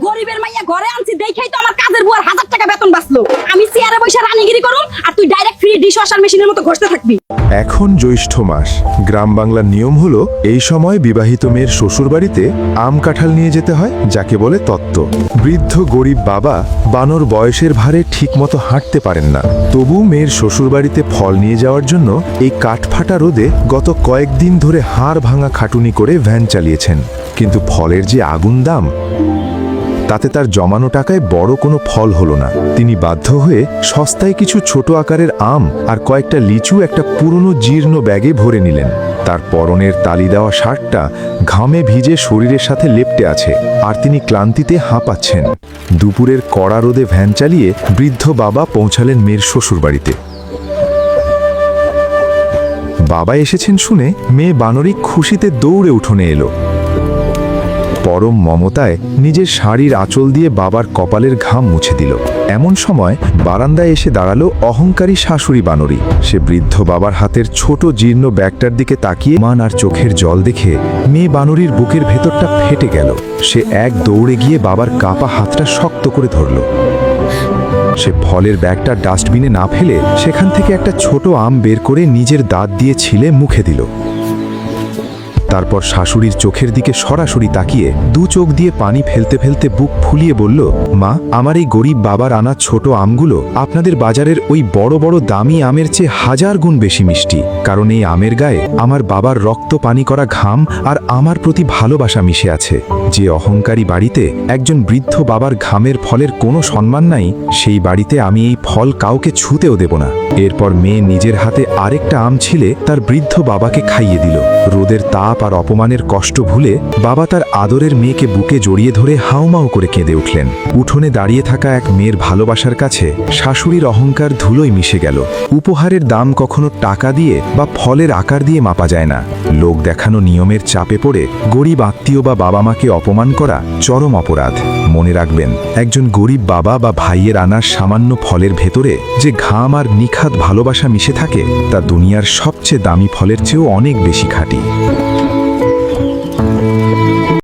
গরিবের মাইয়া ঘরে আনছি দেখাই তো আমার কাজের বুয়ার 1000 টাকা বেতন বাঁচলো। আমি চেয়ারে বসে রানীগিরি করুম আর তুই ডাইরেক্ট ফ্রি ডিশ ওয়াশার মেশিনের মতো ঘষতে থাকবি। এখন জ্যৈষ্ঠ মাস। গ্রাম বাংলার নিয়ম হলো এই সময় বিবাহিত মেয়ের শ্বশুরবাড়িতে আম কাঁঠাল নিয়ে যেতে হয়, যাকে বলে তত্ত্ব। বৃদ্ধ গরিব বাবা বানর বয়সের ভারে ঠিকমতো হাঁটতে পারেন না, তবু মেয়ের শ্বশুরবাড়িতে ফল নিয়ে যাওয়ার জন্য এই কাঠফাটা রোদে গত কয়েকদিন ধরে হাড় ভাঙা খাটুনি করে ভ্যান চালিয়েছেন। কিন্তু ফলের যে আগুন দাম, তাতে তার জমানো টাকায় বড় কোনো ফল হলো না। তিনি বাধ্য হয়ে সস্তায় কিছু ছোট আকারের আম আর কয়েকটা লিচু একটা পুরনো জীর্ণ ব্যাগে ভরে নিলেন। তার পরনের তালি দেওয়া শার্টটা ঘামে ভিজে শরীরের সাথে লেপ্টে আছে, আর তিনি ক্লান্তিতে হাঁপাচ্ছেন। দুপুরের কড়া রোদে ভ্যান চালিয়ে বৃদ্ধ বাবা পৌঁছালেন মেয়ের শ্বশুরবাড়িতে। বাবা এসেছেন শুনে মেয়ে বানরী খুশিতে দৌড়ে উঠোনে এলো। পরম মমতায় নিজের শাড়ির আঁচল দিয়ে বাবার কপালের ঘাম মুছে দিল। এমন সময় বারান্দায় এসে দাঁড়ালো অহংকারী শাশুড়ি বানরী। সে বৃদ্ধ বাবার হাতের ছোট জীর্ণ ব্যাগটার দিকে তাকিয়ে মান আর চোখের জল দেখে মেয়ে বানরীর বুকের ভেতরটা ফেটে গেল। সে এক দৌড়ে গিয়ে বাবার কাপা হাতটা শক্ত করে ধরল। সে ফলের ব্যাগটা ডাস্টবিনে না ফেলে সেখান থেকে একটা ছোট আম বের করে নিজের দাঁত দিয়ে ছিলে মুখে দিল। তারপর শাশুড়ির চোখের দিকে সরাসরি তাকিয়ে দু চোখ দিয়ে পানি ফেলতে ফেলতে বুক ফুলিয়ে বলল, মা, আমার এই গরিব বাবার আনা ছোট আমগুলো আপনাদের বাজারের ওই বড় বড় দামি আমের চেয়ে 1000 গুণ বেশি মিষ্টি, কারণ এই আমের গায়ে আমার বাবার রক্ত পানি করা ঘাম আর আমার প্রতি ভালোবাসা মিশে আছে। যে অহংকারী বাড়িতে একজন বৃদ্ধ বাবার ঘামের ফলের কোনো সম্মান নাই, সেই বাড়িতে আমি এই ফল কাউকে ছুঁতেও দেব না। এরপর মেয়ে নিজের হাতে আরেকটা আম ছিলে তার বৃদ্ধ বাবাকে খাইয়ে দিল। রোদের তাপ আর অপমানের কষ্ট ভুলে বাবা তার আদরের মেয়েকে বুকে জড়িয়ে ধরে হাউমাউ করে কেঁদে উঠলেন। উঠোনে দাঁড়িয়ে থাকা এক মেয়ের ভালোবাসার কাছে শাশুড়ির অহংকার ধুলোয় মিশে গেল। উপহারের দাম কখনো টাকা দিয়ে বা ফলের আকার দিয়ে মাপা যায় না। লোক দেখানো নিয়মের চাপে পড়ে গরিব আত্মীয় বা বাবা মাকে অপমান করা চরম অপরাধ। মনে রাখবেন, একজন গরিব বাবা বা ভাইয়ের আনার সামান্য ফলের ভেতরে যে ঘাম আর নিখাত ভালোবাসা মিশে থাকে, তা দুনিয়ার সবচেয়ে দামি ফলের চেয়েও অনেক বেশি খাঁটি।